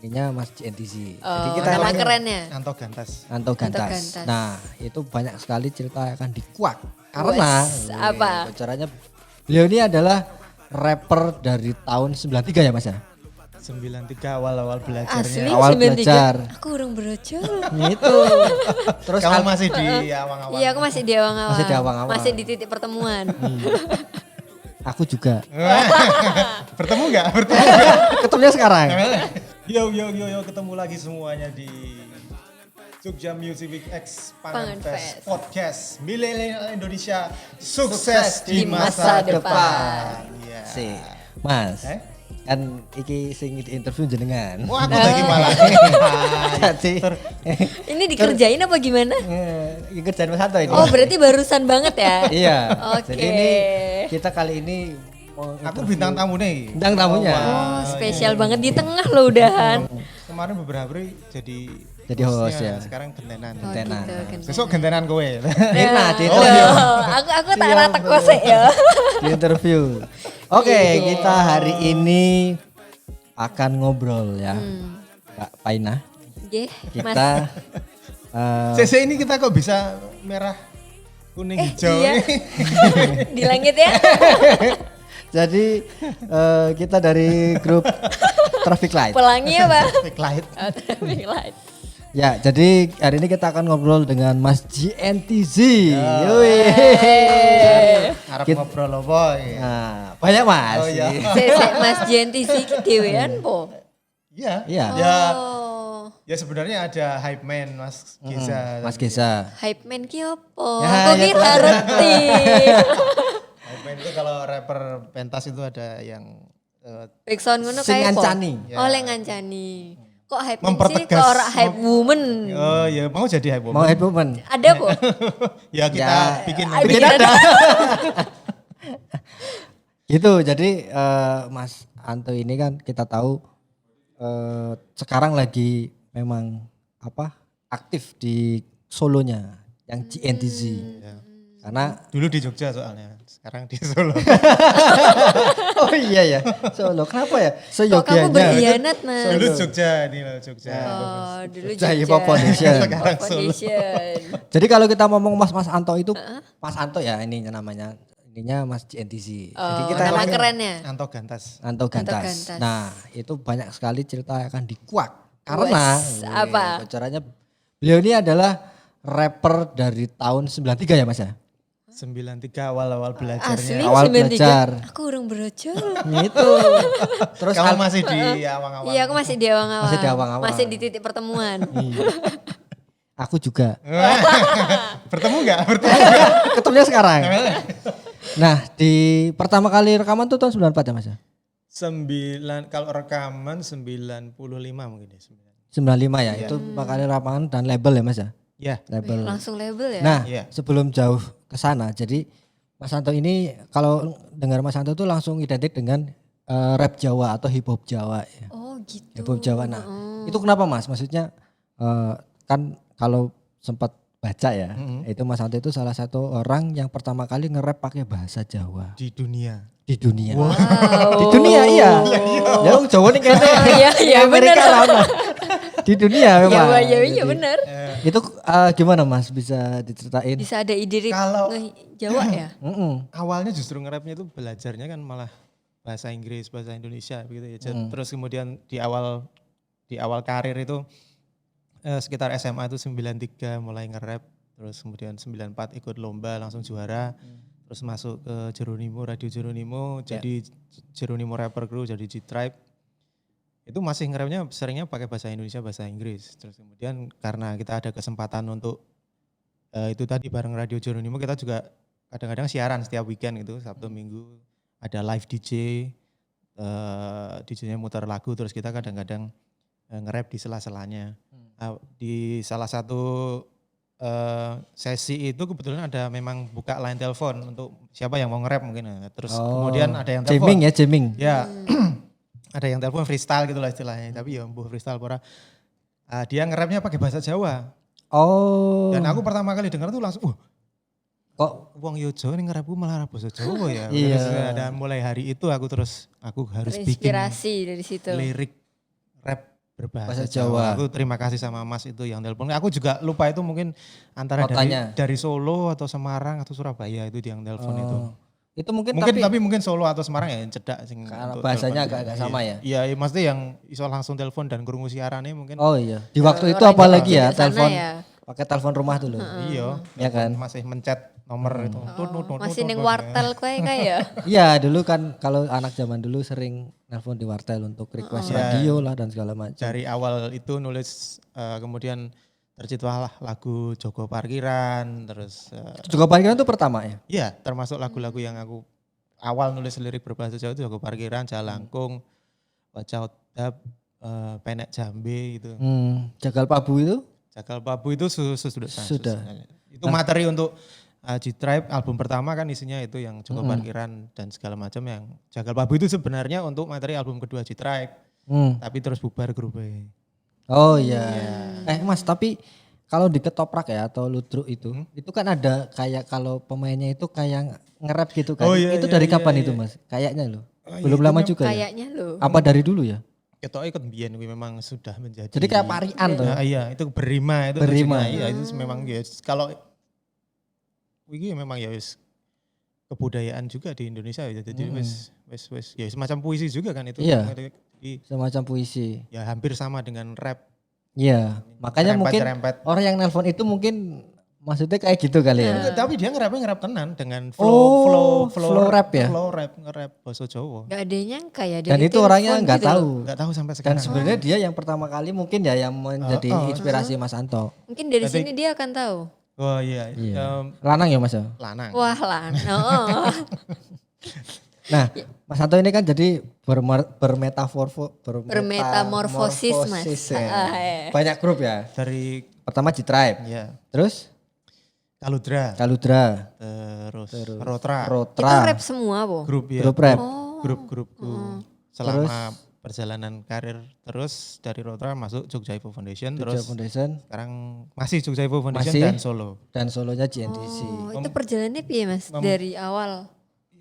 ininya Mas GNTZ. Jadi kita nama kerennya. Anto Gantas. Anto Gantas. Gantas. Nah itu banyak sekali cerita yang akan dikuak. Karena apa? bocorannya beliau ini adalah rapper dari tahun 93 ya Mas ya? 93 awal-awal belajarnya. Asli Awal 93. belajar. Aku orang berocol. Itu. Terus Kamu masih di awang-awang. Iya aku masih di awang-awang. Masih di awang-awang. Masih di titik pertemuan. aku juga. Bertemu nggak? Ketemunya sekarang. Yo, ketemu lagi semuanya di Jogja Music Week X Pangan Fest Podcast Milenial Indonesia sukses di masa depan. Iya. Si, Mas. Kan iki sing interview jenengan. Wah, aku lagi malah. Jadi Ini dikerjain apa gimana? iki kerjaan Mas Anto ini. Oh berarti barusan banget ya? Iya. Oke. Jadi ini kita kali ini mau Aku bintang tamu nih. bintang tamunya. Oh spesial banget di tengah loh udahan. Kemarin beberapa hari jadi host ya. Sekarang gentenan. Oh, Gentenan. gitu, gentenan. Besok gentenan kowe. Enak di Oh, interview. aku tak rata kose ya. Di interview. Oke, kita hari ini akan ngobrol ya. Kak Paina. Oke, Mas. Kita CC ini kita kok bisa merah kuning hijau iya. ini? Di langit ya. jadi kita dari grup Traffic Light. Pelangi ya Pak? Fake light. Oh, traffic light. Ya, jadi hari ini kita akan ngobrol dengan Mas GNTZ. Yoi. Harap Kita- ngobrol apa ya? Nah, banyak Mas. Oh, iya. Sesek Mas JNTZ ki dhewean po. Iya. Iya. Ya, Oh. ya sebenarnya ada hype man Mas Geza. Mas Geza. Hype man ki opo? Ya, Aku ya, ki ngerti. Hype man itu kalau rapper pentas itu ada yang Backsound ngono Sing kae po. ngancani. Oh le ngancani. Kok hype man sih Mempertegas. kok ora hype woman? oh ya mau jadi hype Mau woman. head movement? Ada po? Ya kita Ya, bikin bikin ada. Gitu. Jadi Mas Anto ini kan kita tahu sekarang lagi memang apa aktif di solonya yang GNTZ. Ya. Karena Dulu di Jogja soalnya, sekarang di Solo. oh iya ya Solo. Kenapa ya? Kok kamu Seyogianya. berkhianat Mas? Dulu Jogja nih loh Jogja. Oh, dulu Jogja Jogja. Hip Hop Foundation. Sekarang Hip Hop Solo. Foundation. Jadi kalau kita ngomong Mas Anto itu Mas Anto ya ininya namanya. Ininya Mas GNTZ. Jadi Oh, kita nama ngomongin kerennya. Anto Gantas. Anto Gantas. Gantas. Nah, itu banyak sekali cerita yang akan dikuak. Karena apa? bocorannya beliau ini adalah rapper dari tahun 93 ya Mas ya? 93 awal-awal Asli belajarnya. Awal 93. belajar. Aku orang berocol. Itu. Terus Kamu masih di awang-awang. Iya aku masih di awang-awang. Masih di awang-awang. Masih di titik pertemuan. aku juga. Bertemu nggak? Ketemunya sekarang. Nah, di pertama kali rekaman tuh tahun 94 ya Mas ya? 9 kalau rekaman 95 mungkin ya. 95 ya. Itu pertama kali rekaman dan label ya Mas ya? Ya. Label. Langsung label ya. Nah, Iya. sebelum jauh ke sana, jadi Mas Anto ini kalau dengar Mas Anto tuh langsung identik dengan rap Jawa atau hip hop Jawa ya. Oh gitu. Hip hop Jawa. Nah, itu kenapa Mas? Maksudnya kan kalau sempat baca ya, itu Mas Anto itu salah satu orang yang pertama kali nge-rap pakai bahasa Jawa Di dunia. di dunia. Wow. Di dunia iya. Ya wong Jawa nih kayaknya. Iya benar. Amerika lah, nah. Di dunia memang. Iya Jadi, benar. Itu gimana Mas bisa diceritain? Bisa ada ide Kalau- Jawa ya? Awalnya justru nge-rapnya itu belajarnya kan malah bahasa Inggris, bahasa Indonesia begitu ya. Terus kemudian di awal karir itu sekitar SMA itu 93 mulai nge-rap, terus kemudian 94 ikut lomba langsung juara. Terus masuk ke Jeronimo, Radio Jeronimo, jadi Jeronimo Rapper Crew, jadi G-Tribe. Itu masih nge-rapnya seringnya pakai bahasa Indonesia, bahasa Inggris. Terus kemudian karena kita ada kesempatan untuk itu tadi bareng Radio Jeronimo, kita juga kadang-kadang siaran setiap weekend gitu, Sabtu Minggu ada live DJ, DJ-nya muter lagu, terus kita kadang-kadang nge-rap di sela-selanya. Di salah satu sesi itu kebetulan ada memang buka line telepon untuk siapa yang mau nge-rap mungkin. Terus kemudian ada yang telepon. Jamming ya, jamming. Ya, ada yang telepon freestyle gitu lah istilahnya. Tapi ya mbuh freestyle pora. Dia nge-rapnya pakai bahasa Jawa. Oh. Dan aku pertama kali dengar tuh langsung, Kok wong yo Jawa ning ngarepku malah bahasa Jawa ya. Iya. Terus ada mulai hari itu aku harus bikin Inspirasi dari situ. lirik rap berbahasa Bahasa Jawa. Jawa. Aku terima kasih sama Mas itu yang telepon. Aku juga lupa itu mungkin antara Kotanya. dari Solo atau Semarang atau Surabaya itu yang telepon itu. Oh. Itu mungkin, Mungkin tapi tapi mungkin Solo atau Semarang ya yang cedak sing karena untuk bahasanya telepon. agak sama ya. Iya, maksudnya yang iso langsung telepon dan krungu siarane mungkin. Oh iya. Di waktu itu orang apalagi Jawa ya di sana telepon ya. pakai telepon rumah dulu. Iya, Ya kan? masih mencet nomor itu. Masih neng wartel kue kayak. Iya dulu kan kalau anak zaman dulu sering nelpon di wartel untuk request radio lah dan segala macam. Dari awal itu nulis kemudian terciptalah lagu Joko Parkiran terus Juga parkiran itu pertama ya? iya termasuk lagu-lagu yang aku awal nulis lirik berbahasa Jawa itu Joko Parkiran, Jalangkung, Wajah Odap, Penek Jambe gitu. Jagal Pabu itu? Jagal Pabu itu sudah. Itu materi untuk G-Tribe album pertama kan isinya itu yang Joko Parkiran dan segala macam. Yang Jagal Pabu itu sebenarnya untuk materi album kedua G-Tribe. Tapi terus bubar grupnya. Oh iya. Mas tapi kalau di ketoprak ya atau ludruk itu kan ada kayak kalau pemainnya itu kayak nge-rap gitu kan. Oh, iya, itu iya, dari iya, kapan iya. itu Mas? Kayaknya loh. iya, Belum itu lama juga ya? Kayaknya loh. Apa dari dulu ya? Ketok ikut mbiyen kuwi memang sudah menjadi. Jadi kayak parian tuh. Nah, iya, itu berima itu. Berima. Iya, itu memang ya kalau iki memang ya wis kebudayaan juga di Indonesia ya. Jadi wis ya semacam puisi juga kan itu. Iya. Jadi Semacam puisi. ya hampir sama dengan rap. Iya. Makanya mungkin Serempet. orang yang nelpon itu mungkin maksudnya kayak gitu kali ya. Tapi dia ngerap tenan dengan flow rap ya? Flow rap, nge-rap bahasa Jawa. Gak ada yang nyangka ya. Dan dari itu orangnya telepon nggak gitu tahu. loh. Enggak tahu sampai Dan sekarang. sebenarnya dia yang pertama kali mungkin ya yang menjadi inspirasi Mas Anto. Mungkin dari Berarti- sini dia akan tahu. Oh iya, Lanang ya Mas ya? lanang. Wah lah. Oh. Nah, Mas Anto ini kan jadi Bermetamorfosis, Mas. ya. iya. Banyak grup ya. Dari Pertama G-Tribe, ya terus Kaludra, Kaludra, terus Rotra, Itu Rotra, rap semua, Bo. grup ya. grup rap. Grup-grupku selama perjalanan karir terus dari Rotra masuk Jogja Ivo Foundation Jogja terus Foundation sekarang masih Jogja Ivo Foundation Masih. dan Solo. dan solonya GNDC. Oh, itu perjalanannya piye, Mas? Dari awal.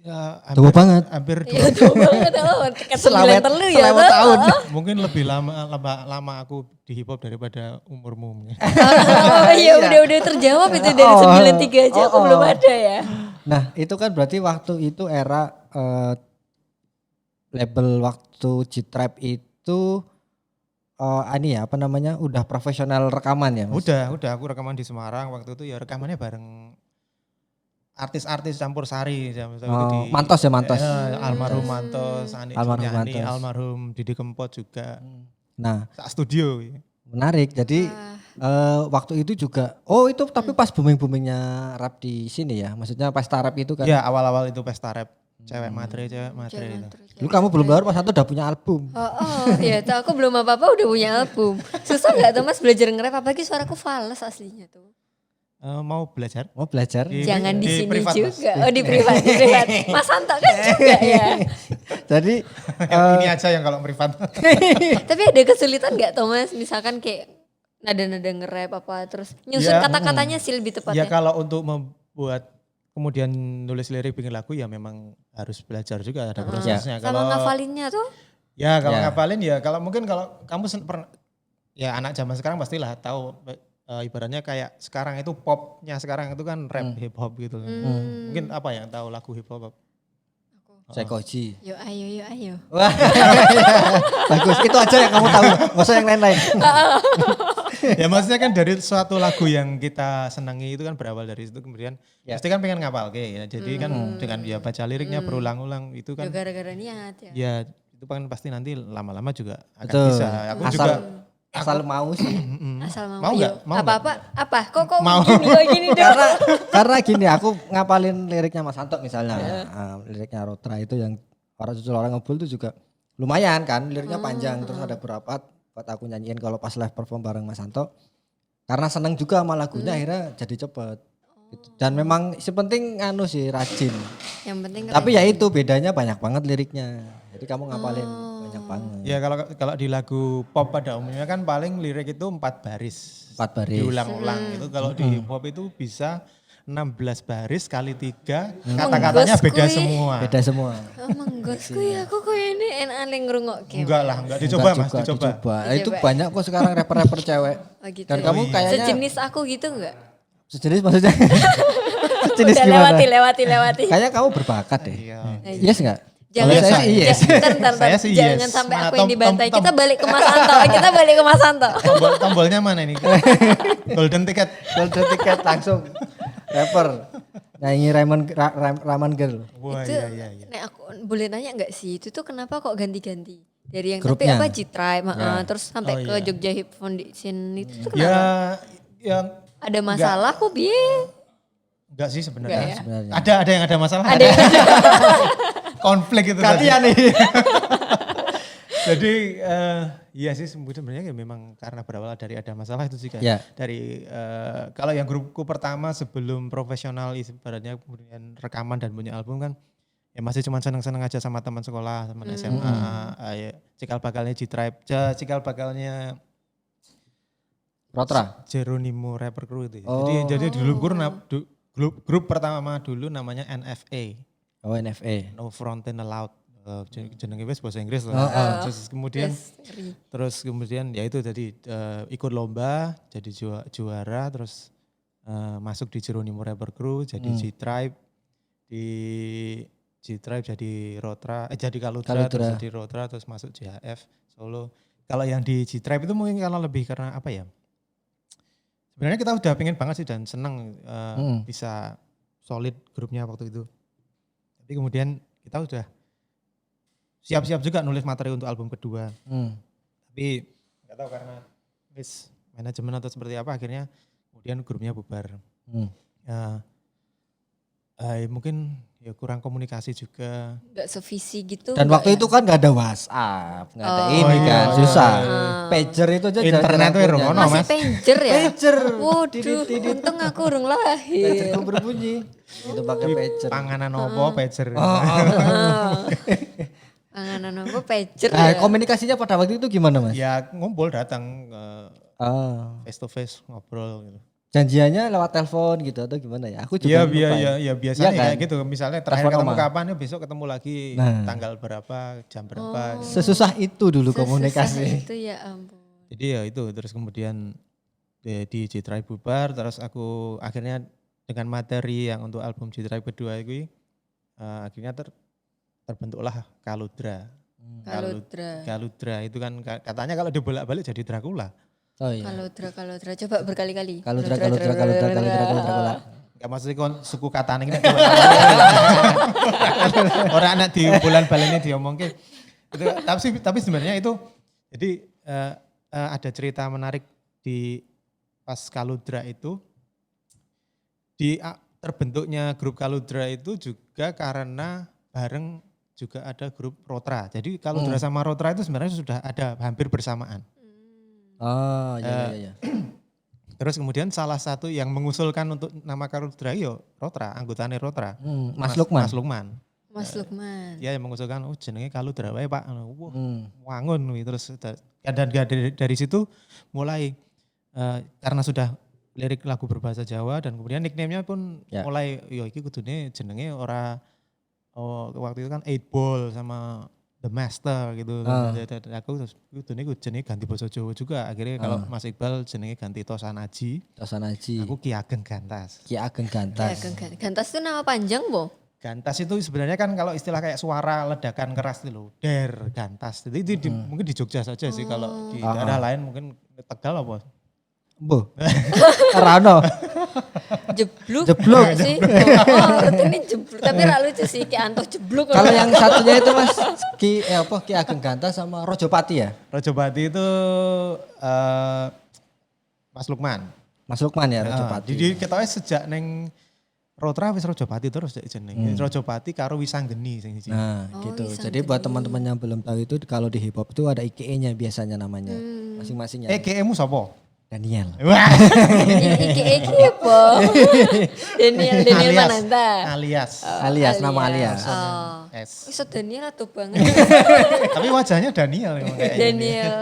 Ya, Tua banget. Hampir Ya tuh banget. Oh, tekan Selawat 9 telu ya. selawat tuh. tahun. mungkin lebih lama aku di hip hop daripada umurmu. Oh iya udah terjawab itu dari 93 aja aku belum ada ya. Nah, itu kan berarti waktu itu era label waktu G-Tribe itu ini ya apa namanya udah profesional rekaman ya Mas? Udah aku rekaman di Semarang waktu itu ya rekamannya bareng artis-artis campur sari Mantos ya Mantos. almarhum Mantos, Ani Almarhum Juliani, Mantos. almarhum Didi Kempot juga. Nah, Sak studio. menarik. Jadi waktu itu juga itu tapi pas boomingnya rap di sini ya. Maksudnya pesta rap itu kan. Ya awal-awal itu pesta rap. Cewek matre itu. Lu kamu belum lahir pas itu udah punya album. Ya tuh aku belum apa-apa udah punya album. Susah gak tuh Mas belajar nge-rap apalagi suaraku fals aslinya tuh. Mau belajar? Mau belajar? Jangan di sini privat, Mas. juga. Oh di privat. Mas Anto kan juga ya. Jadi Ini aja yang kalau privat. Tapi ada kesulitan gak Thomas? Misalkan kayak nada-nada nge-rap apa terus nyusun Ya, kata-katanya sih lebih Ya tepatnya. kalau untuk membuat kemudian nulis lirik bikin lagu ya memang harus belajar juga ada prosesnya. Sama ngafalinnya tuh. Ya kalau ngapalin ya kalau mungkin kalau kamu pernah ya anak zaman sekarang pastilah tahu ibaratnya kayak sekarang itu popnya sekarang itu kan rap hip hop gitu. Mungkin apa yang tahu lagu hip hop? Sekoji. Yo ayo. Wah, bagus. Itu aja yang kamu tahu. Nggak usah yang lain-lain. Ya maksudnya kan dari suatu lagu yang kita senangi itu kan berawal dari situ kemudian pasti kan pengen ngapal ya. Jadi kan dengan ya baca liriknya berulang-ulang itu kan. Yo gara-gara niat ya. Ya itu kan pasti nanti lama-lama juga akan Betul. bisa. Aku juga Asal mau sih. Asal Mau Yo, nggak? Mau apa? Kok Mau. gini dong. Karena gini, aku ngapalin liriknya Mas Anto misalnya. Liriknya Rotra itu yang Para Cucul Orang Ngebul itu juga lumayan kan. Liriknya panjang terus ada beberapa buat aku nyanyiin kalau pas live perform bareng Mas Anto. Karena seneng juga sama lagunya akhirnya jadi cepet. Gitu. Dan memang sepenting sih rajin. Yang penting Tapi ya itu bedanya banyak banget liriknya. Jadi kamu ngapalin banyak banget. ya kalau di lagu pop pada umumnya kan paling lirik itu 4 baris. 4 baris. Diulang-ulang. Itu kalau di hip hop itu bisa 16 baris kali 3 kata-katanya beda Menggos kui. semua. Beda semua. Oh menggosku ya kok kayak ini enak yang ngrungokke. Enggak lah, enggak dicoba Enggak Mas, juga, dicoba. Nah, itu banyak kok sekarang rapper-rapper cewek. Oh gitu. Dan kamu kayaknya Sejenis aku gitu enggak? sejenis maksudnya. Sejenis Udah gimana? lewati. Kayaknya kamu berbakat deh. Iya. Yes enggak? Jangan Kalau saya sih yes. Ntar, Saya sih jangan yes. sampai Mana aku yang tom- dibantai. tom- Kita balik ke Mas Anto. Kita balik ke Mas Anto. Tombolnya mana ini? Golden ticket. Golden ticket langsung rapper. Nyanyi Raman Girl. Wah, Itu, iya. nek aku boleh nanya enggak sih, itu tuh kenapa kok ganti-ganti? Dari yang Grupnya. tapi apa G-Tribe, terus sampai ke Jogja Hip Foundation itu tuh kenapa? Ya Ada masalah kok biye? enggak sih sebenarnya. Enggak ya? Sebenarnya. Ada yang ada masalah. Ada yang Konflik itu tadi. Gantian nih. Jadi iya sih sebenarnya ya memang karena berawal dari ada masalah itu sih kan. Ya. Dari kalau yang grupku pertama sebelum profesional ibaratnya kemudian rekaman dan punya album kan ya masih cuma seneng-seneng aja sama teman sekolah, teman SMA, ya, cikal bakalnya G-Tribe, cikal bakalnya Rotra. Jeronimo Rapper Crew itu. Oh. Jadi dulu grup pertama dulu namanya NFA. Oh NFA. No Frontin Allowed. Jenenge wis bahasa Inggris loh. Terus kemudian ya itu jadi ikut lomba jadi juara terus masuk di Jeronimo Rapper Crew jadi G-Tribe di G-Tribe jadi Rotra jadi Kaludra terus jadi Rotra terus masuk JHF Solo. Kalau yang di G-Tribe itu mungkin karena apa ya? Sebenarnya kita udah pengen banget sih dan seneng bisa solid grupnya waktu itu. Tapi kemudian kita udah siap-siap juga nulis materi untuk album kedua. Tapi nggak tahu karena manajemen atau seperti apa akhirnya kemudian grupnya bubar. Mungkin ya kurang komunikasi juga. Enggak sevisi gitu. Dan waktu itu kan gak ada WhatsApp, gak ada ini kan, susah. Pager itu aja Internet tuh jarang punya. masih Mas. pager ya? Pager. Waduh, untung aku urung lahir. Pagerku berbunyi. Itu pakai pager. Panganan opo, pager. Panganan aku pager Nah, ya. komunikasinya pada waktu itu gimana Mas? Ya ngumpul datang face to face ngobrol gitu. Janjiannya lewat telepon gitu atau gimana ya? Aku juga Iya, lupa ya. iya, biasanya Iya kan? kayak gitu. Misalnya terakhir Telepon ketemu oma. kapan, ya besok ketemu lagi Nah. tanggal berapa, jam berapa. gitu. Sesusah itu dulu Sesusah komunikasi. itu ya ampun. Jadi ya itu, terus kemudian di G-Tribe bubar, terus aku akhirnya dengan materi yang untuk album G-Tribe kedua itu, akhirnya terbentuklah Kaludra. Kaludra itu kan katanya kalau dibolak-balik jadi Dracula. Oh iya. Kaludra coba berkali-kali. Kaludra. Gak maksudnya kon suku katanya ini. Orang anak di bulan balen ini diomongke. Tapi sebenarnya itu jadi ada cerita menarik di pas Kaludra itu terbentuknya grup Kaludra itu juga karena bareng juga ada grup Rotra. Jadi Kaludra sama Rotra itu sebenarnya sudah ada hampir bersamaan. Oh iya. Terus kemudian salah satu yang mengusulkan untuk nama Kaludra yo Rotra, anggotanya Rotra. Mas Lukman. Mas Lukman. Dia yang mengusulkan jenenge Kaludra wae Pak. Wah, wangun terus dan dari situ mulai karena sudah lirik lagu berbahasa Jawa dan kemudian nickname-nya pun mulai yo iki kudune jenenge ora waktu itu kan 8 Ball sama The Master gitu. Aku terus jenenge ganti basa Jawa juga. Akhirnya kalau Mas Iqbal jenenge ganti Tosanaji. Aku Ki Ageng Gantas. Gantas itu nama panjang, Bo? Gantas itu sebenarnya kan kalau istilah kayak suara ledakan keras itu loh. Gantas. Itu mungkin di Jogja saja sih, kalau di daerah lain mungkin Tegal apa? Bo. Rano. Jebluk sih. Oh, ini jebluk. Tapi ra lucu sih, Ki Anto jebluk. Kalau yang satunya itu Mas Ki Ageng Gantas sama Rojopati ya? Rojopati itu Mas Lukman. Mas Lukman ya Rojopati. Jadi ketahui sejak neng Rotra wis Rojopati terus jeneng. Rojopati karo Wisanggeni sing siji. Nah, gitu. Jadi buat teman-teman yang belum tahu itu kalau di hip hop itu ada IKE-nya biasanya namanya. Masing-masingnya. EKE-mu sapa? Daniel. Wah. Iki apa? Daniel Mananta. Alias. Nama alias. Oh. S. Iso Daniel atau banget. Tapi wajahnya Daniel memang kayaknya. Daniel.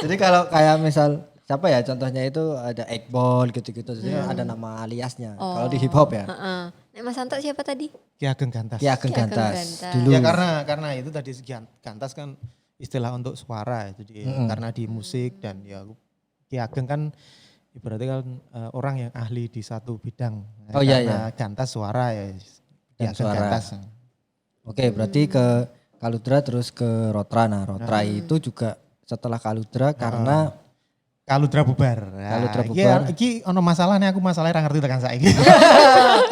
Jadi kalau kayak misal siapa ya contohnya itu ada Eggball gitu-gitu. Ada nama aliasnya. Kalau di hip hop ya. Heeh. Nek Mas Santo siapa tadi? Ki Ageng Gantas. Ki Ageng Ki Ageng Gantas. Gantas. Dulu. Ya karena itu tadi Gantas kan istilah untuk suara jadi karena di musik dan ya Ki Ageng kan ibaratnya kan orang yang ahli di satu bidang. Oh, iya, Karena Gantas suara ya. Ki Dan Ageng suara. Gantas. Oke, berarti ke Kaludra terus ke Rotra. Nah, Rotra itu juga setelah Kaludra karena Kaludra bubar. Kaludra Nah, bubar. Iki ono masalahnya aku masalahnya ra ngerti tekan saiki.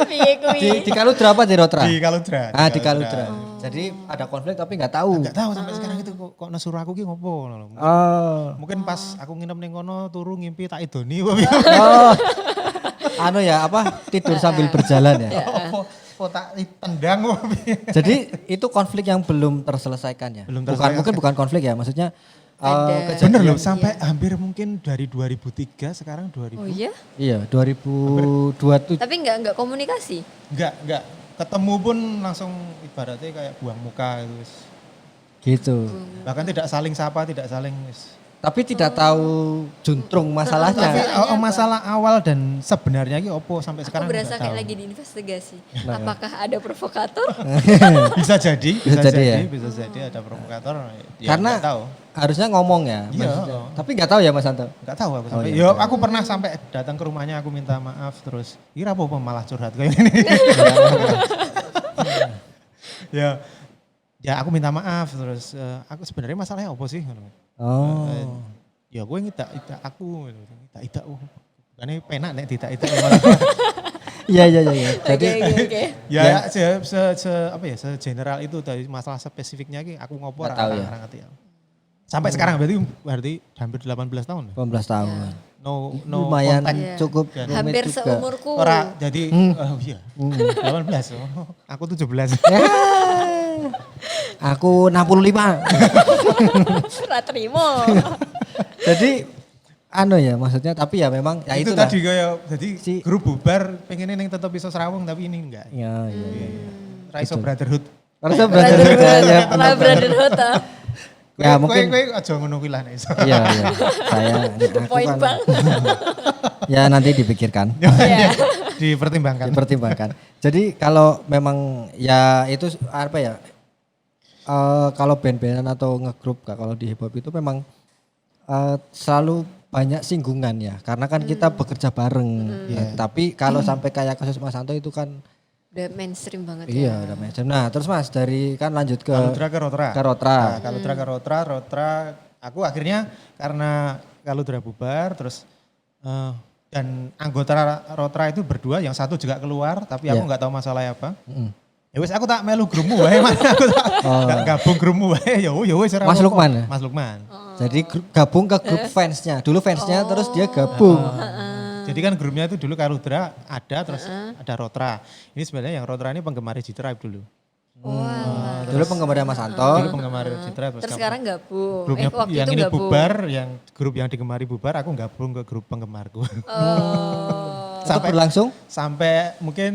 Piye kuwi? di Kaludra apa di Rotra? Di Kaludra. Ah, di Kaludra. Jadi ada konflik tapi nggak tahu. Enggak tahu sampai sekarang itu kok nesuruh aku ki ngopo ngono lho. Oh. Mungkin pas aku nginep ning kono turu ngimpi tak idoni. Oh. Anu ya, apa? Tidur sambil berjalan ya. Kok tak tendang kok. Jadi itu konflik yang belum terselesaikan ya. Belum Bukan terselesaikan. mungkin bukan konflik ya, maksudnya Ada. Bener loh, kejadian. sampai hampir mungkin dari 2003 sekarang 2000. Oh iya? Iya, 2027. Tapi enggak komunikasi. Enggak. Ketemu pun langsung ibaratnya kayak buang muka gitu. Wis. Gitu. Bahkan tidak saling sapa, tidak saling wis. Tapi tidak tahu juntrung masalahnya. Tapi Masalahnya apa? masalah awal dan sebenarnya ki opo sampai Aku sekarang berasa nggak kayak tahu. lagi diinvestigasi. Nah, Apakah ada provokator? Bisa jadi, Bisa jadi ya. bisa jadi ada provokator. Ya, Karena nggak tahu. harusnya ngomong ya. Iya. maksudnya. Tapi nggak tahu ya Mas Santo. Enggak tahu aku sampai. iya, Yo, aku pernah sampai datang ke rumahnya aku minta maaf terus kira apa malah curhat kayak gini. Ya aku minta maaf terus aku sebenarnya masalahnya apa sih? Oh. Ya gue ngidak aku ngidak bukannya penak nek tidak Iya. Jadi Oke. ya apa ya general itu dari masalah spesifiknya ki aku ngopo Nggak tahu ya. ngerti ya. Sampai sekarang berarti hampir 18 tahun. 18 tahun. No Lumayan contact. Iya. cukup Dan rumit Hampir juga. seumurku. Ora jadi oh iya. 18. Oh, aku 17. Ya. Aku 65. Ora trimo. Jadi anu ya maksudnya tapi ya memang ya itu itulah. tadi kayak jadi Si- grup bubar pengen yang tetap bisa serawung tapi ini enggak. Ya, iya. Raiso Brotherhood. Harusnya brotherhood ya, ya benar. Brotherhood. Ya mungkin kowe aja ngono kuwi lah nek iso. iya. Saya aku Poin kan bang. ya nanti dipikirkan, Iya. Dipertimbangkan. dipertimbangkan. Jadi kalau memang ya itu apa ya? Kalau band-bandan atau ngegrup kalau di hip hop itu memang selalu banyak singgungan ya karena kan kita bekerja bareng. Tapi kalau sampai kayak kasus Mas Santo itu kan Udah mainstream banget iya ya. udah macam. Nah, terus Mas dari kan lanjut ke Kaludra ke Rotra. Rotra. Nah, Kaludra ke Rotra aku akhirnya karena Kaludra bubar terus dan anggota Rotra itu berdua, yang satu juga keluar tapi aku Iya. nggak tahu masalahnya apa. Mm. Ya wis aku tak melu grupmu wae Mas. Aku tak gabung grupmu wae ya wis ora Mas apa-apa. Lukman ya? Mas Lukman. Jadi gabung ke grup fansnya. Dulu fansnya terus dia gabung. Jadi kan grupnya itu dulu Kaludra ada terus ada Rotra. Ini sebenarnya yang Rotra ini penggemar G-Tribe dulu. Wah. Dulu penggemarnya Mas Santo. Dulu penggemar G-Tribe Terus sekarang gabung. grupnya Waktu yang itu ini gabung. bubar, yang grup yang digemari bubar, aku gabung ke grup penggemarku. Oh. Itu berlangsung Sampai mungkin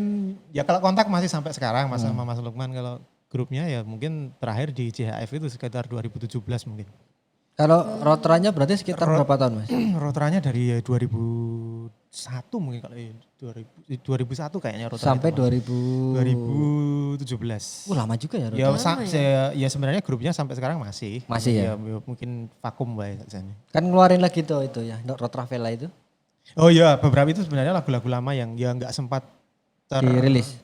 ya kalau kontak masih sampai sekarang Mas sama Mas Lukman, kalau grupnya ya mungkin terakhir di CHF itu sekitar 2017 mungkin. kalau rotranya berarti sekitar berapa tahun Mas? Rotranya dari 2001 mungkin kalau ya, 2001 kayaknya Rotra. Sampai itu, Mas. 2017. Lama juga ya Rotra. Ya, ya sebenarnya grupnya sampai sekarang masih. Masih ya? Mungkin vakum baik saja. Kan ngeluarin lagi tuh itu ya, Rotra Vela itu Oh iya, beberapa itu sebenarnya lagu-lagu lama yang ya nggak sempat dirilis.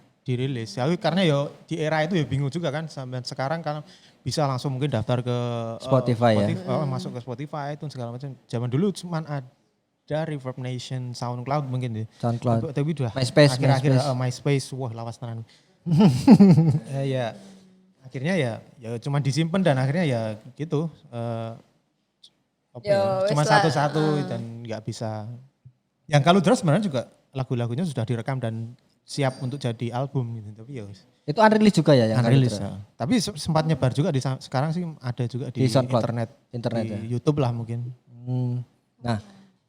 Ya, karena ya di era itu ya bingung juga kan, sampai sekarang kan bisa langsung mungkin daftar ke Spotify ya? masuk ke Spotify itu segala macam. Zaman dulu cuma ada Reverb Nation, SoundCloud mungkin deh. SoundCloud. Tapi udah MySpace, akhir-akhir MySpace, wah lawas tenan. Ya akhirnya ya cuma disimpan dan akhirnya ya gitu. Ya, Cuma wes lah. satu-satu dan nggak bisa. Yang kalau terus sebenarnya juga lagu-lagunya sudah direkam dan siap untuk jadi album gitu. Tapi ya wis. Itu unreleased juga ya yang Unreleased, Rotra? ya. Tapi sempat nyebar juga sekarang sih ada juga di Di SoundCloud, internet internet di ya? YouTube lah mungkin. Nah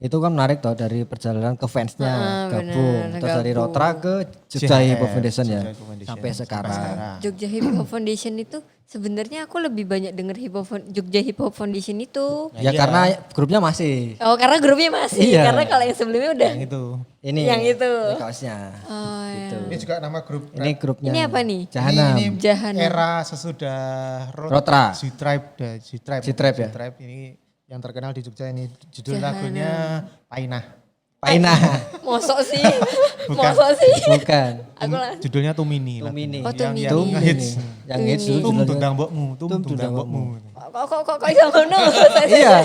Itu kan menarik toh dari perjalanan ke fansnya gabung. bener, Terus dari gabung. Rotra ke Jogja Hip Hop Foundation ya. Jogja Hip Hop Foundation. Sampai sekarang. Jogja Hip Hop Foundation itu sebenarnya aku lebih banyak denger Jogja Hip Hop Foundation itu. Ya karena grupnya masih. Oh karena grupnya masih, Iya. karena kalau yang sebelumnya udah. Yang itu. Ini Yang itu. Ini kaosnya. Oh Gitu. Ini juga nama grup. Ini grupnya. Ini apa nih? Jahanam. Ini Jahanam. era sesudah Rotra. G-Tribe G-Tribe ya? G-Tribe ini yang terkenal di Jogja ini. Judul lagunya Painah. Painah. Mosok sih. Bukan. Mosok sih. Bukan. Aku lah. Judulnya Tumini. Tumini. Oh, Tumini. Yang ngehits. Yang hits dulu Tum judulnya. tundang mbokmu, tum Tum tundang tundang mbokmu. Kok bisa ngono? Iya.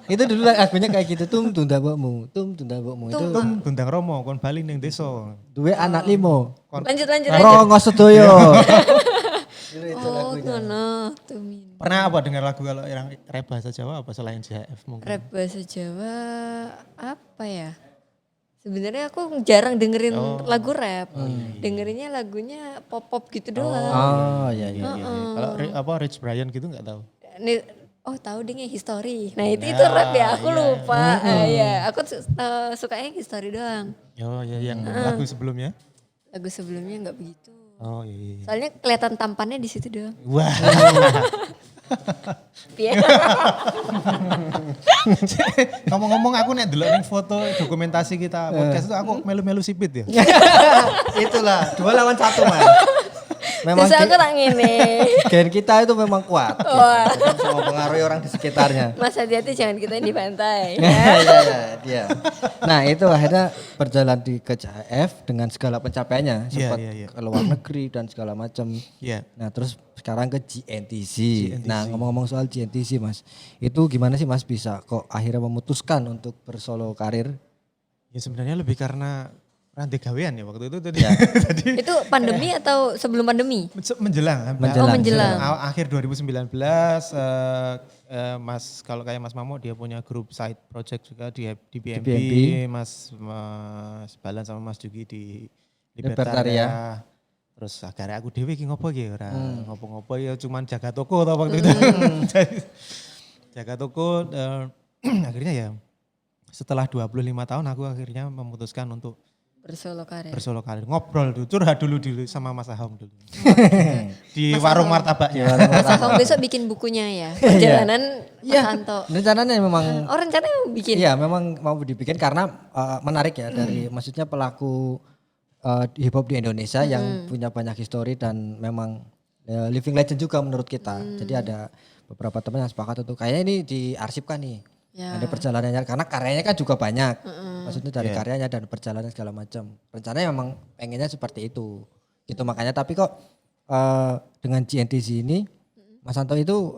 Itu dulu lagunya kayak gitu. Tunda mbokmu. Tunda mbokmu. Itu Tum tundang romo kon bali ning desa. duwe anak limo. Lanjut. Rongo sedoyo. Oh ngono. Tumin. Pernah apa dengar lagu kalau yang rap bahasa Jawa apa selain JHF mungkin? Rap bahasa Jawa apa ya? Sebenarnya aku jarang dengerin lagu rap. Dengerinnya lagunya pop-pop gitu doang. Oh iya. Kalau apa Rich Brian gitu nggak tahu. Oh tahu deh history. Nah itu rap ya, aku lupa. Ya, aku sukanya history doang. Oh ya yang lagu sebelumnya. Lagu sebelumnya nggak begitu. Oh iya. Soalnya kelihatan tampannya di situ doang. Wah. Iya. Ngomong-ngomong aku nek delok ning foto dokumentasi kita podcast itu aku melu-melu sipit ya. Itulah 2 lawan 1 Mas. Memang Terus aku tak ngene. gen kita itu memang kuat. Wah. Bisa mempengaruhi orang di sekitarnya. Mas hati-hati jangan kita yang dibantai. Iya, dia. Nah itu akhirnya berjalan ke JHF dengan segala pencapaiannya. Iya, Sempat iya. ke luar negeri dan segala macam. Iya. Nah terus sekarang ke GNTC. Nah ngomong-ngomong soal GNTC Mas. Itu gimana sih Mas bisa kok akhirnya memutuskan untuk bersolo karir? Ya sebenarnya lebih karena rantai gawean ya waktu itu tadi. Itu pandemi atau sebelum pandemi? Menjelang. Menjelang. Oh, menjelang. Akhir 2019 Mas kalau kayak Mas Mamo dia punya grup side project juga di BNB, BNB. Mas Balan sama Mas Jugi di Libertaria. Libertaria. Terus akhirnya aku dewe iki ngopo iki ora ngopo-ngopo ya cuman jaga toko tau waktu itu. Jaga toko akhirnya ya setelah 25 tahun aku akhirnya memutuskan untuk Bersolo karir. bersolo karir. Ngobrol dulu, curhat dulu sama Mas Ahom dulu. Di warung martabaknya. Mas Ahong besok bikin bukunya ya. Perjalanan Mas Anto. Rencananya memang Oh rencananya mau bikin? iya memang mau dibikin karena menarik ya dari maksudnya pelaku hip hop di Indonesia yang punya banyak histori dan memang living legend juga menurut kita. Jadi ada beberapa teman yang sepakat untuk kayaknya ini diarsipkan nih. Ya. Ada perjalanannya karena karyanya kan juga banyak. Maksudnya dari karyanya dan perjalanan segala macam. Rencananya memang pengennya seperti itu. Gitu makanya tapi kok dengan GNTC ini Mas Anto itu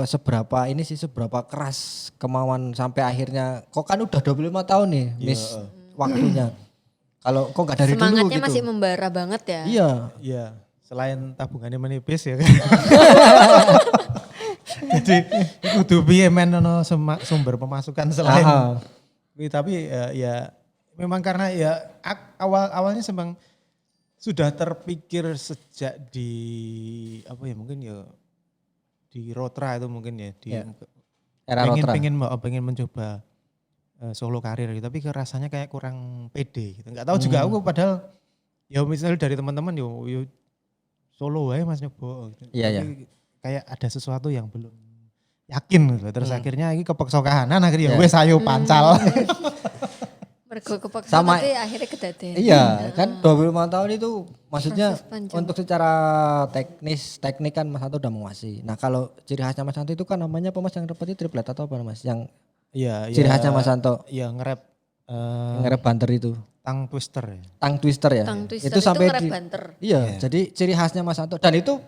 seberapa keras kemauan sampai akhirnya kok kan udah 25 tahun nih miss waktunya. Kalau kok gak dari Semangatnya dulu gitu. masih membara banget ya. Iya. Iya, selain tabungannya menipis ya kan. Jadi kudu piye men ono sumber pemasukan selain. Tapi ya memang karena ya awalnya memang sudah terpikir sejak di apa ya mungkin ya di Rotra itu mungkin ya di Era Rotra. pengen mencoba solo karir gitu, tapi rasanya kayak kurang pede gitu. Enggak tahu juga aku padahal ya misalnya dari teman-teman yo solo wae Mas nyoba gitu. Iya, Tapi kayak ada sesuatu yang belum yakin gitu. Terus akhirnya ini kepeksa kahanan akhirnya wes ayo pancal. Mergo kepaksa Sama- tapi akhirnya kedaden. Iya, kan 25 tahun itu maksudnya Proses panjang. untuk secara teknik kan Mas Anto udah menguasai. Nah, kalau ciri khasnya Mas Anto itu kan namanya apa Mas yang dapat itu triplet atau apa Mas? Yang Iya, ciri khasnya Mas Anto Iya nge-rap nge-rap banter itu. tang twister ya. Tang twister ya. Tang twister itu nge-rap banter. Iya, jadi ciri khasnya Mas Anto dan itu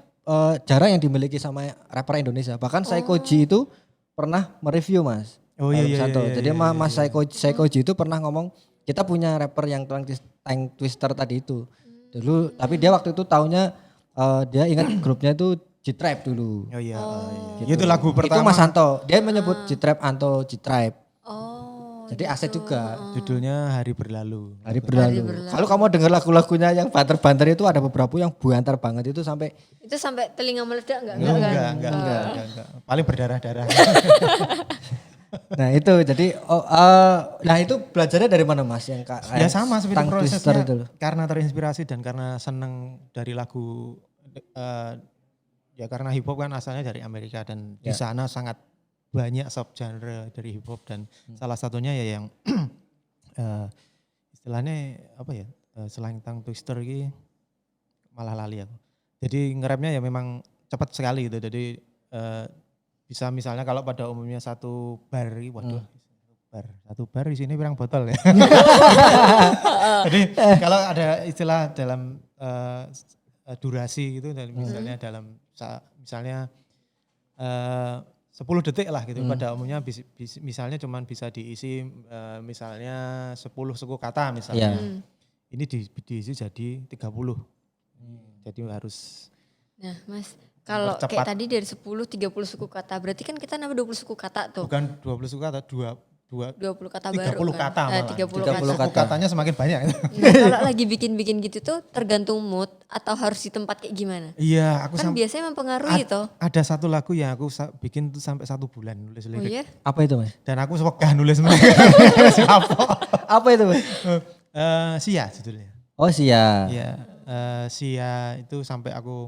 jarang yang dimiliki sama rapper Indonesia. Bahkan Saikoji itu pernah mereview Mas. Oh iya iya. Santo. iya, Jadi iya, Mas Saikoji itu pernah ngomong kita punya rapper yang Tang Twister tadi itu. Dulu tapi dia waktu itu taunya dia ingat grupnya itu G-Tribe dulu. Oh iya. Gitu. Itu lagu pertama. Itu Mas Anto. Dia menyebut G-Tribe Anto G-Tribe. Oh. Jadi aset juga. Judulnya Hari Berlalu. Hari berlalu. Kalau kamu dengar lagu-lagunya yang banter-banter itu ada beberapa yang buantar banget itu sampai Itu sampai telinga meledak enggak? Enggak. Paling berdarah-darah. Nah itu jadi nah itu belajarnya dari mana Mas yang Ya sama seperti tongue twister prosesnya itu loh. karena terinspirasi dan karena seneng dari lagu ya karena hip hop kan asalnya dari Amerika dan di Ya. sana sangat banyak subgenre dari hip hop dan salah satunya ya yang eh, istilahnya apa ya selain tongue twister ini malah lali aku. Jadi nge-rapnya ya memang cepat sekali gitu. Jadi bisa misalnya kalau pada umumnya satu bar, waduh satu bar di sini pirang botol ya. Jadi kalau ada istilah dalam durasi gitu, dan misalnya dalam misalnya 10 detik lah gitu. Pada umumnya misalnya cuman bisa diisi misalnya 10 suku kata misalnya. Iya. Ini diisi jadi 30. Jadi harus Nah Mas, kalau Percepat. kayak tadi dari 10-30 suku kata, berarti kan kita nambah 20 suku kata tuh. bukan 20 suku kata, 20 kata 30 baru kan. kata malah. 30 30 kata. Suku kata. katanya semakin banyak. Nah, kalau lagi bikin-bikin gitu tuh tergantung mood atau harus di tempat kayak gimana? Iya, aku Kan biasanya mempengaruhi toh. ada satu lagu yang aku bikin tuh sampai 1 bulan nulis Oh lirik. iya? Apa itu Mas? Dan aku wegah nulis mereka. Siapa? Apa itu Mas? Sia judulnya. Oh Sia. Iya, Sia itu sampai aku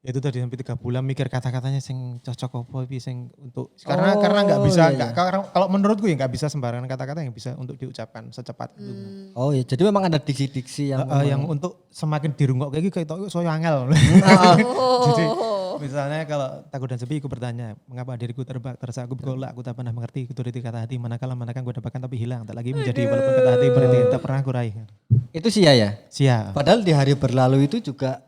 ya itu tadi sampai 3 bulan mikir kata-katanya sing cocok apa iki sing untuk karena nggak bisa iya, nggak kalau menurutku ya nggak bisa sembarangan kata-kata yang bisa untuk diucapkan secepat itu. Oh iya, jadi memang ada diksi-diksi yang Yang untuk semakin dirungok kayak gitu kayak so angel. Jadi misalnya kalau takut dan sepi aku bertanya, mengapa diriku terasa aku bergolak, aku tak pernah mengerti kuturiti kata hati, manakala gue dapatkan tapi hilang, tak lagi menjadi walaupun kata hati berarti tak pernah aku raih. itu Sia ya. Sia. Padahal di hari berlalu itu juga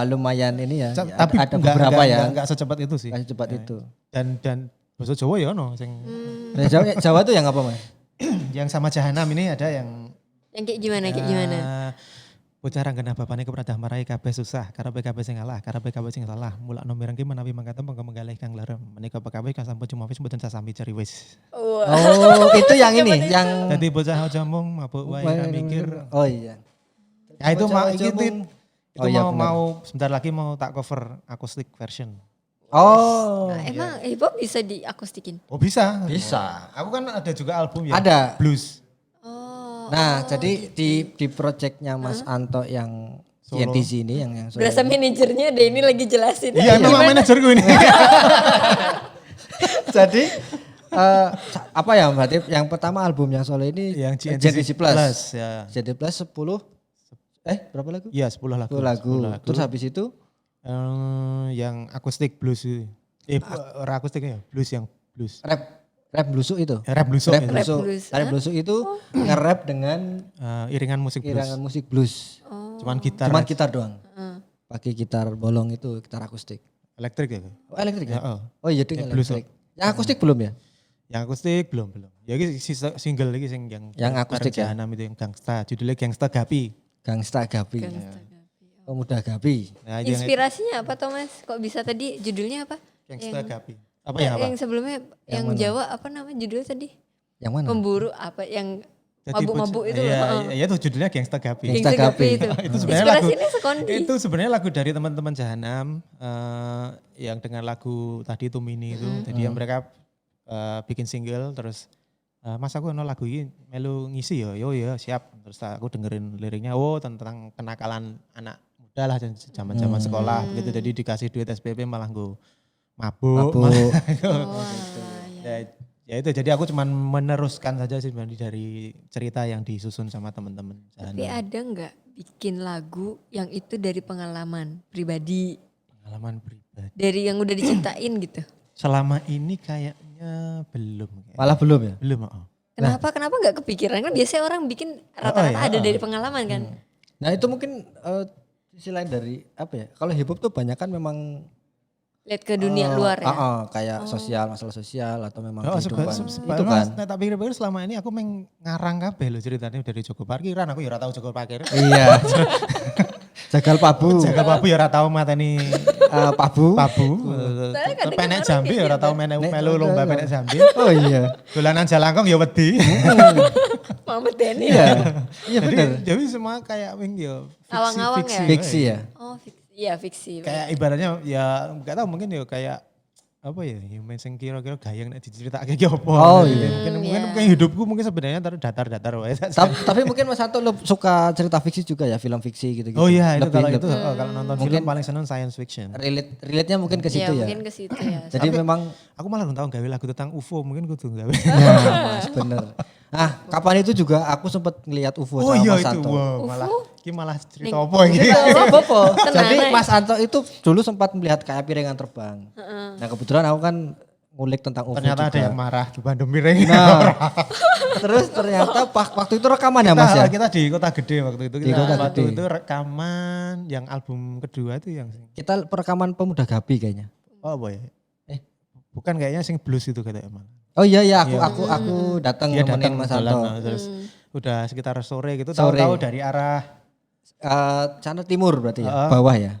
lumayan ini ya. Tapi ada beberapa ya. Enggak secepat itu sih. Kasih cepat itu. Dan bahasa Jawa ya ono sing Nah, Jawa tuh yang apa Mas? yang sama jahanam ini ada yang Yang kayak gimana, kayak gimana? bocah ranggana bapane kepradah marai kabeh susah, karepe kabeh sing ngalah, karepe kabeh sing salah. Mulakno mirengke menawi mangkaten monggo menggalih kang larem. Menika pekawis kang sampun cuma wis mboten sasami cari wis. Wah. Oh, itu yang ini, yang Dadi bocah aja mung mabuk wae mikir. Oh iya. Ya itu Bocah mau aja itu, mung- itu Oh iya, mau, benar. mau sebentar lagi mau tak cover acoustic version. Oh. Nah, emang hip hop bisa diakustikin? Oh bisa. Bisa. Aku kan ada juga album yang Ada. blues. Oh. Nah, jadi di projectnya Mas Anto yang Solo. di sini yang solo. Berasa manajernya deh ini lagi jelasin. Iya memang manajerku ini. Jadi apa ya berarti yang pertama album yang solo ini yang GNTC Plus. ya. GNTC Plus 10 berapa lagu? Iya 10 lagu. 10 lagu. 10 Terus habis itu yang akustik blues itu. Ora akustik ya, blues yang blues. rap blusuk itu. Rap blues. Rap itu. blusuk. blues, Rap blusuk itu nge-rap dengan Iringan musik blues. irangan musik blues. Cuman gitar. Cuman gitar doang. Pakai gitar bolong itu, gitar akustik. elektrik ya. Oh, elektrik ya? Ya, oh. Oh iya dengan blues, elektrik. Yang akustik belum ya? Yang akustik belum. Ya ini single lagi yang akustik ya? Jahanam itu yang gangsta, judulnya Gangsta Gapi. Gangsta Gapi. Gangsta Gapi. Pemuda Gapi. Nah, itu yang Inspirasinya apa Thomas? Kok bisa tadi judulnya apa? Gangsta Gapi. Apa ya apa? Yang sebelumnya yang mana? Jawa apa namanya judulnya tadi? Yang mana? Pemburu apa yang Jadi mabuk-mabuk itu Iya, loh. iya, itu judulnya Gangsta Gapi. Gangsta Gangsta Gapi Gapi. itu. Itu sebenarnya lagu Inspirasinya sekondi. itu sebenarnya lagu dari teman-teman Jahanam yang dengan lagu tadi itu Mini itu. Jadi yang mereka bikin single terus Mas aku ono lagu ini melu ngisi yo ya siap. Terus aku dengerin liriknya tentang kenakalan anak muda lah zaman-zaman sekolah gitu. Jadi dikasih duit SPP malah gue mabuk. Mabuk. Oh, alah, ya. Ya itu jadi aku cuman meneruskan saja sih dari cerita yang disusun sama teman-teman. Tapi ada nggak bikin lagu yang itu dari pengalaman pribadi? Pengalaman pribadi. Dari yang udah diciptain gitu? Selama ini kayaknya belum. Malah belum ya? Belum. Kenapa nggak kepikiran? Kan biasanya orang bikin rata-rata ada dari pengalaman kan? Nah itu mungkin sisi lain dari apa ya? Kalau hip hop tuh banyak kan memang Lihat ke dunia luar ya? kayak sosial, masalah sosial atau memang Oh, kehidupan. itu Itu kan. Nah, tak pikir-pikir selama ini aku ngarang kabeh lho ceritanya dari Joko Parkiran. Aku ya ora tahu Joko Parkir. Iya. Jagal Pabu. Jaga Pabu ya ora tahu mateni Pabu. Pabu. kadang-kadang Penek orang Jambi ya ora tahu melu lomba betul. penek Jambi. Oh iya. Dolanan jalangkung ya wedi. Mama Denny. Iya. Iya benar. Jadi semua kayak wing ya Awang-awang ya? Fiksi ya. Oh fiksi. Iya fiksi. Kayak ibaratnya ya enggak tahu mungkin ya kayak apa ya, main sing kira-kira gayang nek diceritake ki apa. Oh, Gitu. iya. Mungkin hidupku mungkin sebenarnya datar-datar wae. Tapi mungkin Mas Anto suka cerita fiksi juga ya, film fiksi gitu-gitu. Oh iya, itu Lebih- kalau nonton film paling seneng science fiction. relate-nya mungkin ke situ ya. Mungkin ke situ ya. Jadi memang Aku malah belum tahu gawe lagu tentang UFO, mungkin kudu gawe. ya Mas bener. Ah, kapan itu juga aku sempat ngelihat UFO Oh sama iya Mas itu, Anto. wow, malah cerita apa ini? Apa? Tenang, Jadi Nay. Mas Anto itu dulu sempat melihat kayak piringan terbang. Nah kebetulan aku kan ngulik tentang UFO Ternyata ada juga. yang marah di Bandung Miring. Nah, terus ternyata waktu itu rekaman ya Mas ya? Kita di Kota Gede waktu itu. Di Kota Waktu Gede. itu rekaman yang album kedua itu yang Kita perekaman Pemuda Gabi kayaknya. oh apa ya? Bukan kayaknya sing blues itu katanya malah. Oh iya iya aku datang Dia nemenin datang Mas jalan, Anto. nah, terus udah sekitar sore gitu Sore. tahu-tahu dari arah Sana timur berarti ya, Heeh. bawah ya.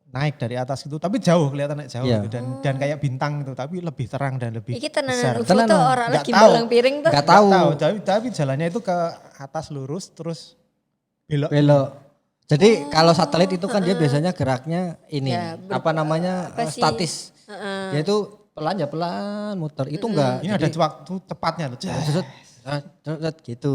naik dari atas gitu tapi jauh kelihatan naik jauh Iya. gitu, dan kayak bintang gitu tapi lebih terang dan lebih Iki besar. tenanan UFO Tenanan. tuh orang Nggak lagi tahu. balang piring tuh. Gak tahu. Tapi jalannya itu ke atas lurus terus belok. Belok. Jadi kalau satelit itu kan dia biasanya geraknya ini Ya, apa namanya apa sih? statis. Heeh. Dia itu pelan ya pelan muter. Itu enggak. Ini ada waktu tepatnya loh. Gitu.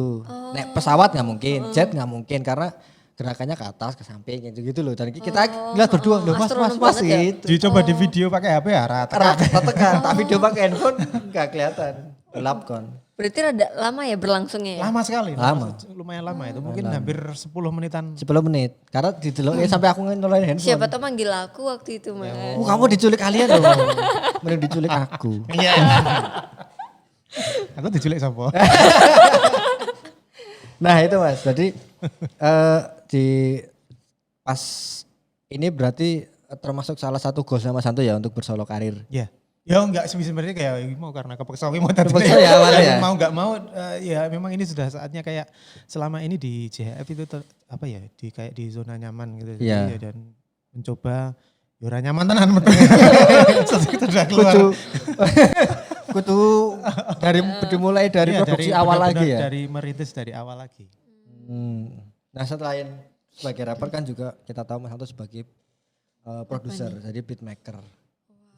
Nek pesawat nggak mungkin, jet nggak mungkin karena gerakannya ke atas ke samping gitu loh. Dan kita lihat berdua loh mas astronom mas banget ya? gitu. Dicoba di video pakai HP ya rata. Tekan, tak video pakai handphone nggak kelihatan. Gelap kon. Berarti rada lama ya berlangsungnya ya? Lama sekali. Lama. Lumayan lama itu. Mungkin hampir 10 menitan. 10 menit. Karena didelok sampai aku ngelola handphone. Siapa tau manggil aku waktu itu mas. Kamu diculik kalian loh. Mending diculik aku. Iya. Aku diculik siapa? Nah itu mas, jadi di pas ini berarti termasuk salah satu goalsnya Mas Santo ya untuk bersolo karir. Ya. Ya enggak sebenarnya kayak mau karena kepeksa mau tadi. Kepeksa ya awalnya ya? Mau enggak mau ya memang ini sudah saatnya kayak selama ini di JHF itu apa ya di kayak di zona nyaman gitu. Iya. Jadi, dan mencoba yura nyaman tenan kita udah keluar. Kudu dimulai dari Iya, produksi awal benar-benar lagi ya. Dari merintis dari awal lagi. Nah selain sebagai rapper kan juga kita tahu Mas Santo sebagai produser, jadi beatmaker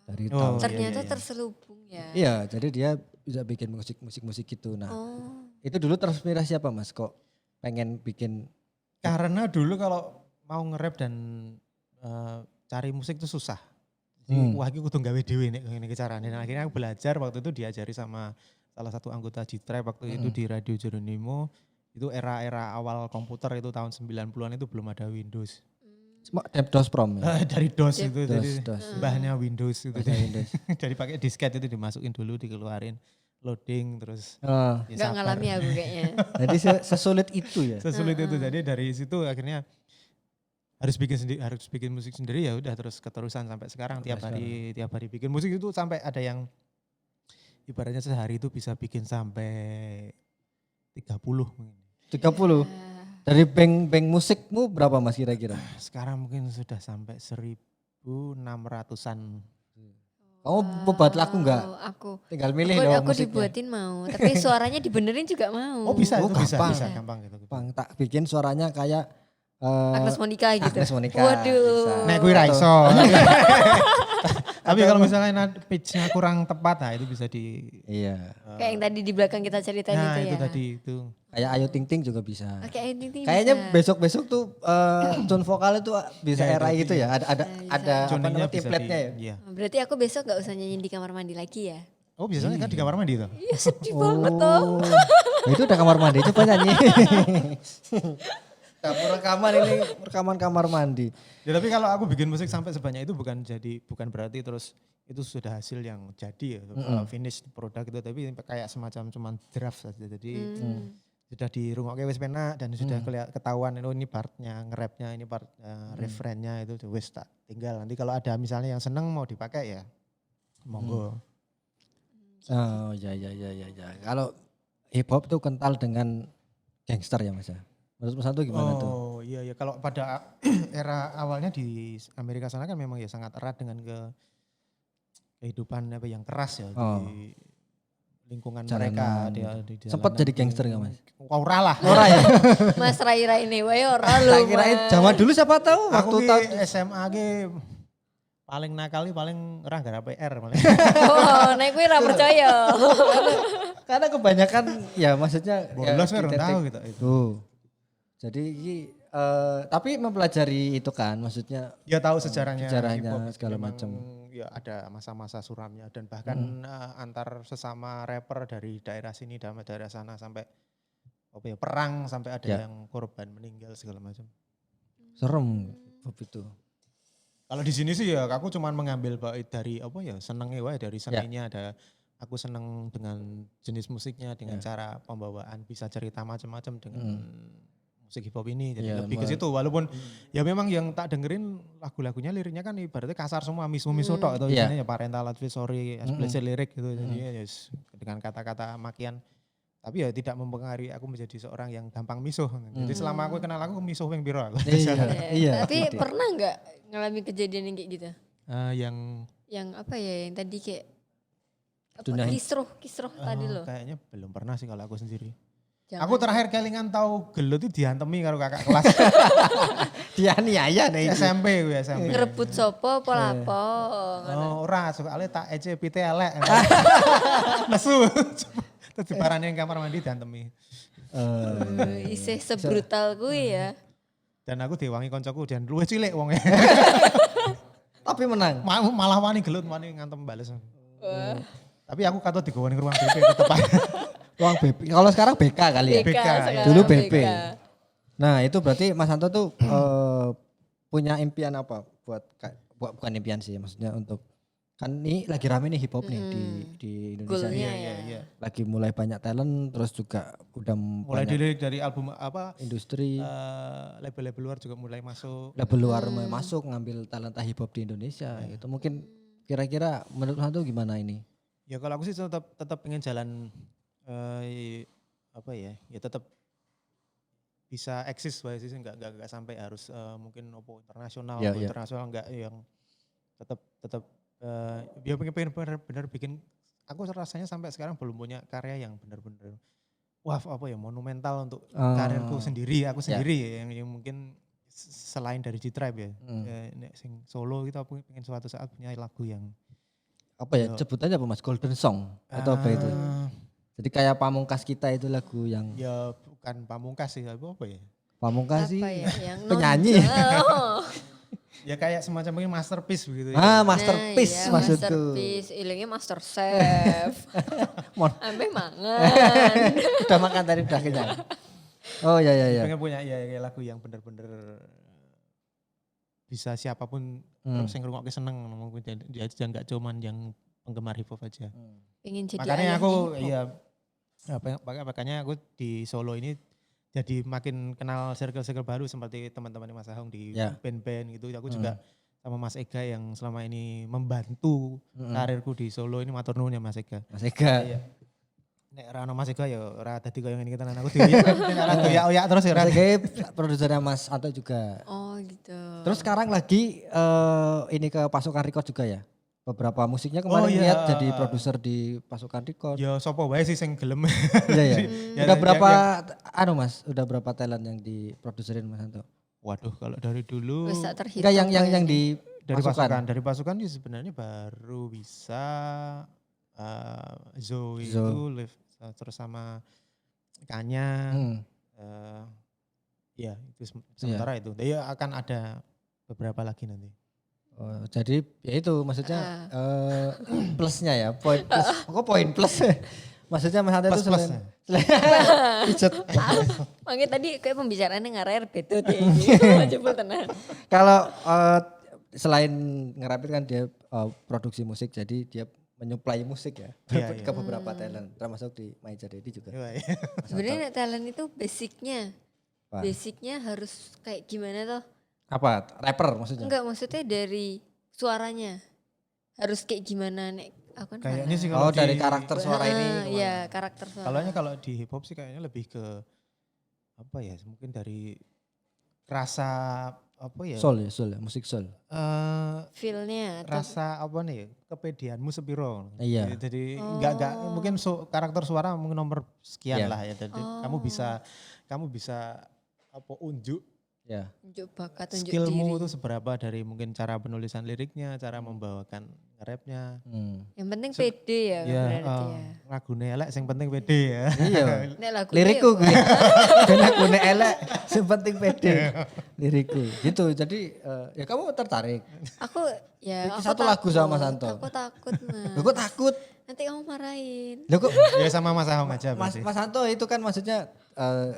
dari tahun. Ternyata terselubung ya. Iya, jadi dia bisa bikin musik gitu. Nah itu dulu terinspirasi apa Mas kok pengen bikin? Karena dulu kalau mau nge-rap dan cari musik itu susah. Jadi, wah aku kudu gawe dhewe nek ngene iki carane. Nah, akhirnya aku belajar waktu itu diajari sama salah satu anggota G-Trap waktu itu di Radio Jeronimo. Itu era-era awal komputer itu tahun 90-an itu belum ada Windows. DOS Prom ya? Dari DOS itu jadi DOS. bahannya Windows itu. Bahasa Windows. Jadi pakai disket itu dimasukin dulu dikeluarin loading terus Oh, ya Enggak sabar. ngalami aku kayaknya. jadi sesulit itu ya? Sesulit itu. Jadi dari situ akhirnya harus bikin musik sendiri ya udah terus keterusan sampai sekarang tiap hari bikin musik itu sampai ada yang ibaratnya sehari itu bisa bikin sampai 30 mungkin. 30? Dari bank musikmu berapa Mas kira-kira? Sekarang mungkin sudah sampai 1.600-an. Kamu buat lagu enggak? Oh, aku. Tinggal milih dong Aku musiknya. dibuatin mau, tapi suaranya dibenerin juga mau. Oh bisa Oh, itu bisa gampang. gampang gitu. Bang, tak bikin suaranya kayak Agnes Monica gitu. Agnes Monica. Waduh. Bisa. Nek kuwi ra iso. Tapi kalau misalnya pitch-nya kurang tepat, nah itu bisa di Iya. Kayak yang tadi di belakang kita ceritain nah itu ya. itu tadi itu. Kayak Ayu Ting Ting juga bisa. Oke, ini Kayaknya bisa. besok-besok tuh tone vokalnya tuh bisa Ya, era itu gitu ya. Ada apa Tuningnya namanya template-nya ya. Iya. Berarti aku besok gak usah nyanyi di kamar mandi lagi ya? Oh biasanya kan di kamar mandi tuh. Iya sedih banget tuh. Nah, itu udah kamar mandi, coba nyanyi. Dapur rekaman ini, rekaman kamar mandi. Ya tapi kalau aku bikin musik sampai sebanyak itu bukan berarti terus itu sudah hasil yang jadi ya, finish produk itu, tapi kayak semacam cuman draft saja. Jadi sudah dirungokke wis penak dan sudah ketahuan ini partnya, nge-rapnya, ini part refrennya itu wis tak tinggal. Nanti kalau ada misalnya yang seneng mau dipakai ya monggo. Oh ya. Kalau hip hop tuh kental dengan gangster ya Mas ya. Menurut Mas Santo gimana tuh? Oh iya kalau pada era awalnya di Amerika sana kan memang ya sangat erat dengan kehidupan apa yang keras ya di lingkungan mereka di Sempat jadi gangster gak Mas? Ora lah. Ora ya. Mas Rai ini wae ora lho. Tak kirain zaman dulu siapa tahu Aku waktu ki tahun SMA ki paling nakal iki paling ora gara PR paling. Oh, nek kuwi ora percaya. Karena kebanyakan ya maksudnya Bolos ya, kan di tahu titik- gitu. Tuh. Jadi ini tapi mempelajari itu kan maksudnya Ya tahu sejarahnya, sejarahnya, hip hop. segala Memang macam. Ya ada masa-masa suramnya dan bahkan antar sesama rapper dari daerah sini dan daerah sana sampai apa ya perang sampai ada Ya. yang korban meninggal segala macam. serem Bob itu. Kalau di sini sih ya aku cuman mengambil dari apa ya senengnya wae dari seninya ada aku seneng dengan jenis musiknya dengan cara pembawaan bisa cerita macam-macam dengan musik hip hop ini jadi Ya, lebih ke situ walaupun ya memang yang tak dengerin lagu-lagunya liriknya kan ibaratnya kasar semua misu-misu tok atau Iya. isinya ya parental advisory explicit lirik gitu jadi ya yes, dengan kata-kata makian tapi ya tidak mempengaruhi aku menjadi seorang yang gampang misuh jadi selama aku kenal aku misuh yang piro aku Iya. Tapi pernah nggak ngalamin kejadian yang kayak gitu? yang Yang apa ya yang tadi kayak apa, Dunia- kisruh tadi loh. kayaknya belum pernah sih kalau aku sendiri. Jangan. Aku terakhir kelingan tahu gelut itu diantemi karo kakak kelas Dia niaya nih. SMP gue SMP. Ngerebut sopo apa lapo. Oh, ora soalnya tak ece pite elek. Nesu. Terus diparani yang kamar mandi diantemi. Isih sebrutal kuwi ya. Dan aku diwangi koncoku dan luwih cilik wonge. Tapi menang. Malah wani gelut wani ngantem bales. Tapi aku katut digowoni ke ruang BP tetep aja. Ruang BP. Kalau sekarang BK kali ya. BK, sekarang, Dulu BP. BK. Nah itu berarti Mas Anto tuh punya impian apa bukan impian sih maksudnya untuk kan ini lagi rame nih hip hop nih di Indonesia Goalnya nih. ya. Iya. Lagi mulai banyak talent terus juga udah Mulai banyak dari album apa industri label-label luar juga mulai masuk. label luar mulai masuk ngambil talenta hip hop di Indonesia itu mungkin kira-kira menurut Mas Anto gimana ini? Ya kalau aku sih tetap pengen jalan apa ya tetap bisa eksis wae sih enggak sampai harus mungkin opo internasional Ya, opo ya. internasional enggak yang tetap dia pengen benar bikin aku rasanya sampai sekarang belum punya karya yang benar-benar wah apa ya monumental untuk karirku sendiri aku sendiri yang mungkin selain dari G-Tribe ya. Nek sing solo gitu aku pengen suatu saat punya lagu yang Apa ya sebutannya apa Mas, golden song atau apa itu? Jadi kayak Pamungkas kita itu lagu yang ya bukan pamungkas sih apa ya Pamungkas sih Apa ya yang penyanyi. Oh. ya kayak semacam mungkin masterpiece begitu ya. Masterpiece Nah, iya, maksudku. Masterpiece, ilingnya Master Chef. Mon- Ambil mangan. Udah makan tadi udah kenyang. Oh ya. Pengen punya ya kayak lagu yang bener-bener bisa siapapun terus yang ngerungoknya seneng mungkin dia jangan gak cuman yang penggemar hip hop aja. Pengen jadi Makanya ayahnya aku hip hop. ya makanya aku di Solo ini jadi makin kenal circle-circle baru seperti teman-teman Mas Ahong di Ya. band-band gitu. Aku juga sama Mas Ega yang selama ini membantu karirku di Solo ini matur nuwun ya Mas Ega. Mas Ega. Iya. Nek ora ono Mas Ega ya ora dadi koyo ngene iki tenan aku dioyak. Nek ora doyak-oyak terus ya ora. Mas Ega produsernya Mas Anto juga. Oh gitu. Terus sekarang lagi ini ke Pasukan Record juga ya? Beberapa musiknya kemarin Oh, iya. lihat jadi produser di Pasukan Record. Ya sapa wae sih sing gelem. Iya ya. Ya, Udah ya, berapa Mas? Udah berapa talent yang diproduserin Mas Anto? Waduh kalau dari dulu Wis tak terhitung. Enggak yang kayaknya. di dari Pasukan. dari pasukan sih sebenarnya baru bisa Zoe Zo. itu live terus sama Kanya ya itu sementara itu. Dia akan ada beberapa lagi nanti. Oh, jadi ya itu maksudnya plusnya ya, poin plus. Kok poin plus? Maksudnya Mas Anto itu Plus-plus. pijet. Makanya tadi kayak pembicaraannya ngarer betul deh. Jebul tenan. Kalau selain ngerapit kan dia produksi musik, jadi dia menyuplai musik ya Iya, ke beberapa talent, termasuk di My Jadi juga. Iya, Sebenarnya talent itu basicnya. Apa? Basicnya harus kayak gimana toh? Apa? Rapper maksudnya? Enggak, maksudnya dari suaranya. Harus kayak gimana nek aku kan Kayaknya sih Oh kalau dari di- karakter suara ini. Iya, karakter suara. kalau di hip hop sih kayaknya lebih ke apa ya? Mungkin dari rasa apa ya? Soul ya, musik soul. Feel-nya atau Rasa apa nih? Kepedianmu sepiro. Iya. Jadi enggak mungkin karakter suara mungkin nomor sekian Iya. lah ya. Jadi kamu bisa apa unjuk Ya. Tunjuk bakat, tunjuk skillmu diri. itu seberapa dari mungkin cara penulisan liriknya, cara membawakan rapnya. Yang penting pede ya, Ya, berarti ya. lagune elek sing penting pede ya. Iya. Nek lagu Lirikku ya, gue. Ben aku nek elek sing penting pede. Lirikku. Gitu. Jadi ya kamu tertarik. aku ya Iki aku satu lagu sama Mas Anto. Aku takut Mas. Loh kok takut? Nanti kamu marahin. Loh kok Ya sama Mas Ahong aja Mas berarti. Mas Anto itu kan maksudnya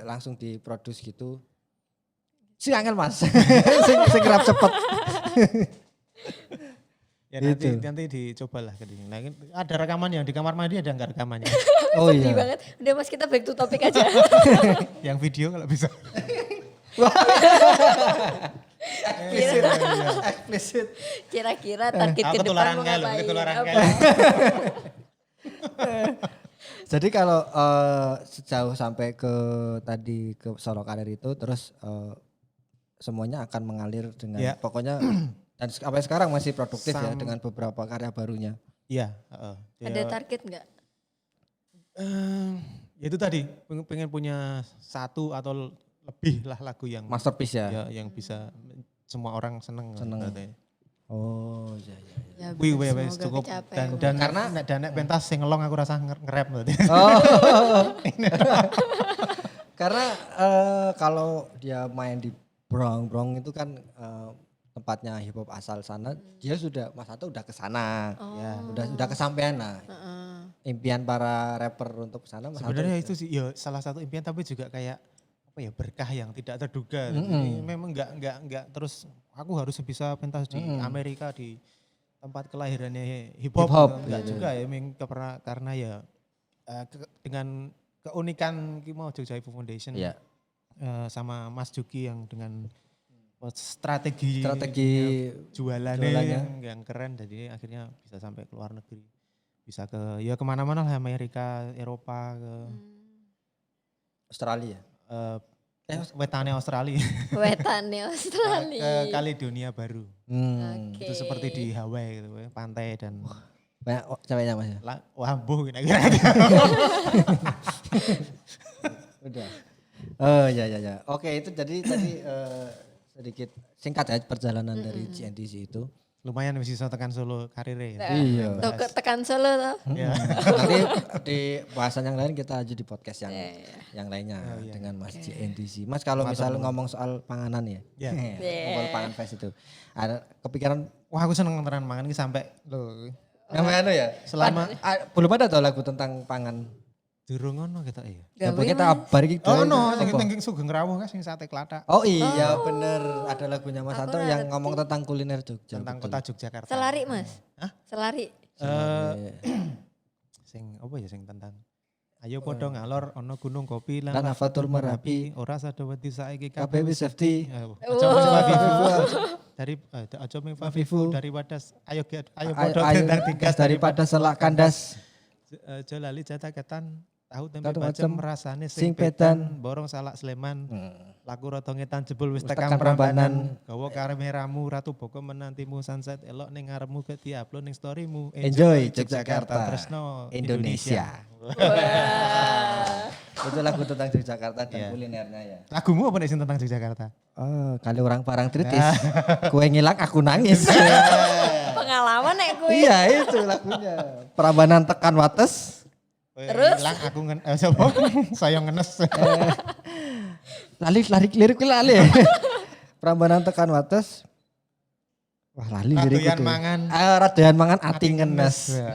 langsung diproduce gitu. Si angel Mas. sing rap cepet. Ya Gitu. nanti dicobalah keding. Nah, ini ada rekaman yang di kamar mandi ada enggak rekamannya? Oh Sedih iya. banget. Udah Mas kita back to topic aja. Yang video kalau bisa. Explicit. Kira-kira target ke Aku depan tularan mau kae lho, ngapain? ketularan Apa? kae. Jadi kalau sejauh sampai ke tadi ke solo karir itu terus semuanya akan mengalir dengan Ya. pokoknya dan sampai sekarang masih produktif ya Sam- dengan beberapa karya barunya. Iya, heeh. Ada target nggak? Ya itu tadi pengen punya satu atau lebih lah lagu yang Masterpiece ya. ya yang bisa semua orang seneng. Berarti. Oh iya iya. Ya, Wih, semoga cukup kecapean. dan karena nek pentas sing ngelong aku rasa nge-rap berarti. Oh. Karena kalau dia main di Bronx itu kan tempatnya hip hop asal sana, dia sudah Mas Anto udah ke sana. Ya. Udah kesampaian nah. Impian para rapper untuk ke sana Mas Anto Sebenarnya itu sih ya salah satu impian tapi juga kayak apa ya berkah yang tidak terduga. Jadi memang enggak terus aku harus bisa pentas di Amerika di tempat kelahirannya hip hop. Hip-hop, Enggak gitu. juga ya karena ya dengan keunikan Kimo Jogja Hip Hop Foundation Iya. sama Mas Juki yang dengan strategi jualannya. yang keren jadi akhirnya bisa sampai ke luar negeri bisa ke ya kemana-mana lah Amerika Eropa ke Australia. wetane Australia Wetane Australia. ke Kaledonia Baru Oke. itu seperti di Hawaii gitu pantai dan Banyak ceweknya Mas ya? wambuh kira-kira Udah. Oh ya ya ya. Oke itu jadi tadi sedikit singkat ya perjalanan dari GNTC itu. lumayan bisa tekan Solo karirnya ya. Iya. Tuh tekan Solo tuh. Ya. Nanti di bahasan yang lain kita aja di podcast Iya, yang lainnya dengan Mas GNTC. Mas kalau misal ngomong soal panganan ya, Ya. ngobrol pangan fest itu, ada kepikiran Wah aku seneng tenan mangan ini sampai lo yang mana ya? selama Belum ada tau lagu tentang pangan. durung ngono kita iya. Ya, Gawe, kita bari kita. Oh no, sing Sugeng Rawuh kan sing sate klathak. Oh iya bener, ada lagunya Mas Aku Anto ngerti. yang ngomong tentang kuliner Jogja. Tentang betul. kota Yogyakarta. Selari Mas. Hah? Selari. Sing apa ya sing tentang ayo padha ngalor ana gunung kopi Lan lan Avatur Merapi, ora sada wedi saiki KBW safety. Aja ming Fafifu dari aja ming Fafifu dari wadas ayo padha Ayo tendang gas tigas daripada selak kandas. aja lali jatah ketan tahu tempe Tahu bacem macem, rasane sing sing pedan. pedan borong salak Sleman laku rada ngetan jebul wis Wis tekan tekan Prambanan. Prambanan gawa kare meramu ratu boko menantimu sunset elok ning ngarepmu ke diupload ning storymu Enjoy Yogyakarta, Tresno Indonesia. Itu lagu tentang Yogyakarta dan Iya. kulinernya ya. Lagumu apa nih sing tentang Yogyakarta? Oh, kali orang parang tritis. Kue ngilang aku nangis. Pengalaman nek kuwi. Iya itu lagunya. Prambanan tekan wates. Terus? Hilang aku siapa? Saya ngenes. Lari lirik lali. Prambanan tekan wates. Wah lali lirik Ratuyan itu. mangan. Radoyan mangan ati ngenes. Ya.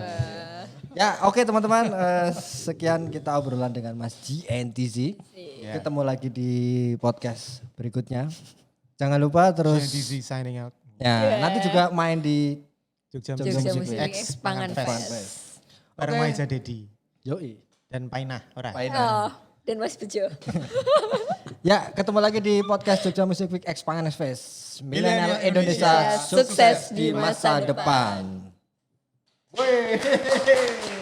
Ya oke teman-teman. Sekian kita obrolan dengan Mas GNTZ. Ya. Ketemu lagi di podcast berikutnya. Jangan lupa terus. JDZ signing out. Ya nanti juga main di Jogja Jogja Music Music X Pangan Pangan Fest. Fest. Bareng Oke. Maiza Dedi Yoi. dan Painah, ora. Oh, dan Mas Bejo. Ya, ketemu lagi di podcast Jogja Music Week X Panganes Fest. Milenial Milenial Indonesia Indonesia, sukses di masa depan. Wih.